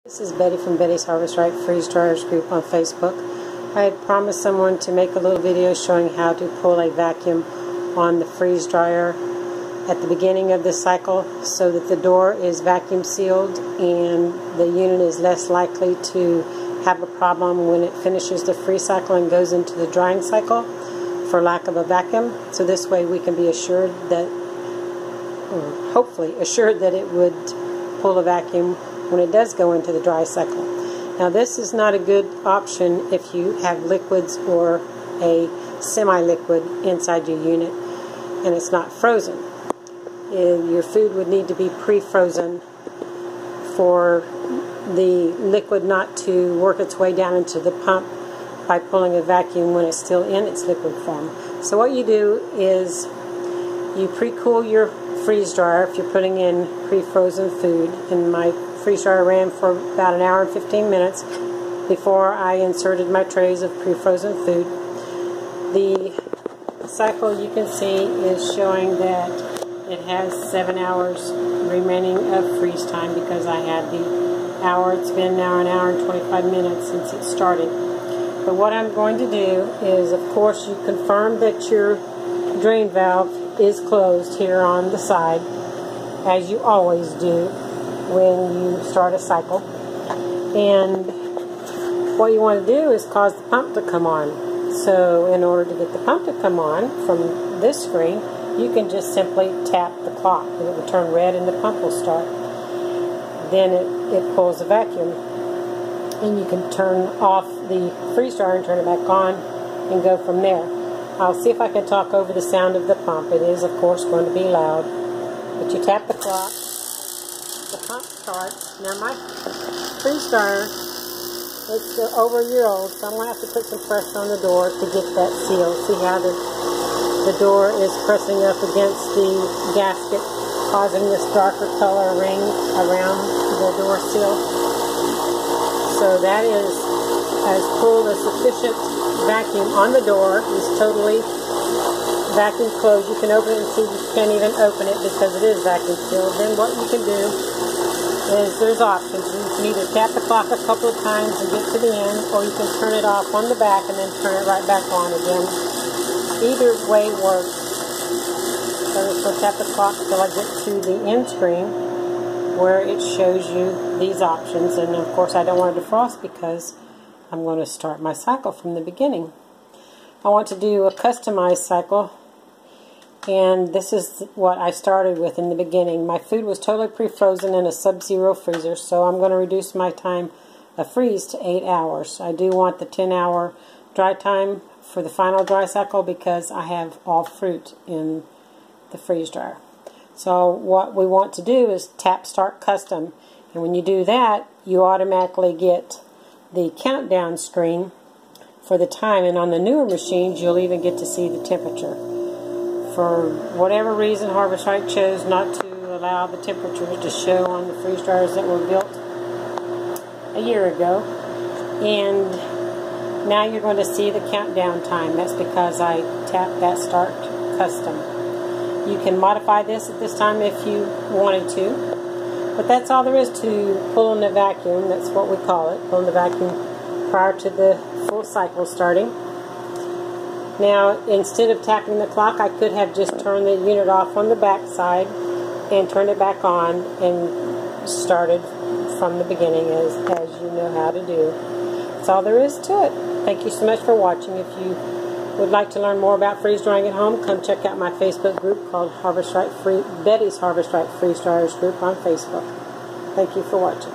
This is Betty from Betty's Harvest Right Freeze Dryers group on Facebook. I had promised someone to make a little video showing how to pull a vacuum on the freeze dryer at the beginning of the cycle so that the door is vacuum sealed and the unit is less likely to have a problem when it finishes the freeze cycle and goes into the drying cycle for lack of a vacuum. So this way we can be assured that, or hopefully assured that it would pull a vacuum when it does go into the dry cycle. Now this is not a good option if you have liquids or a semi-liquid inside your unit and it's not frozen. Your food would need to be pre-frozen for the liquid not to work its way down into the pump by pulling a vacuum when it's still in its liquid form. So what you do is you pre-cool your freeze dryer if you're putting in pre-frozen food. And my freeze dryer ran for about an hour and 15 minutes before I inserted my trays of pre-frozen food. The cycle you can see is showing that it has 7 hours remaining of freeze time because I had the hour. It's been now an hour and 25 minutes since it started. But what I'm going to do is, of course, you confirm that your drain valve is closed here on the side, as you always do when you start a cycle. And what you want to do is cause the pump to come on. So in order to get the pump to come on from this screen, you can just simply tap the clock and it will turn red and the pump will start. Then it pulls a vacuum. And you can turn off the freeze dryer and turn it back on and go from there. I'll see if I can talk over the sound of the pump. It is, of course, going to be loud. But you tap the clock, the pump starts. Now my freeze dryer, it's over a year old, so I'm going to have to put some pressure on the door to get that sealed. See how the door is pressing up against the gasket, causing this darker color ring around the door seal. So that has pulled a sufficient vacuum on the door. It's totally vacuum closed. You can open it and see you can't even open it because it is vacuum sealed. Then what you can do is there's options. You can either tap the clock a couple of times and get to the end, or you can turn it off on the back and then turn it right back on again. Either way works. So I'm just going to tap the clock until I get to the end screen where it shows you these options. And of course I don't want to defrost because I'm going to start my cycle from the beginning. I want to do a customized cycle, and this is what I started with in the beginning. My food was totally pre-frozen in a sub-zero freezer, so I'm going to reduce my time of freeze to 8 hours. I do want the 10-hour dry time for the final dry cycle because I have all fruit in the freeze dryer. So what we want to do is tap Start Custom, and when you do that, you automatically get the countdown screen for the time, and on the newer machines you'll even get to see the temperature. For whatever reason, Harvest Right chose not to allow the temperature to show on the freeze dryers that were built a year ago, and now you're going to see the countdown time. That's because I tapped that Start Custom. You can modify this at this time if you wanted to, but that's all there is to pulling the vacuum. That's what we call it, pulling the vacuum prior to the full cycle starting. Now, instead of tapping the clock, I could have just turned the unit off on the back side and turned it back on and started from the beginning as you know how to do. That's all there is to it. Thank you so much for watching. If you would like to learn more about freeze drying at home, come check out my Facebook group called Betty's Harvest Right Freeze Dryers group on Facebook. Thank you for watching.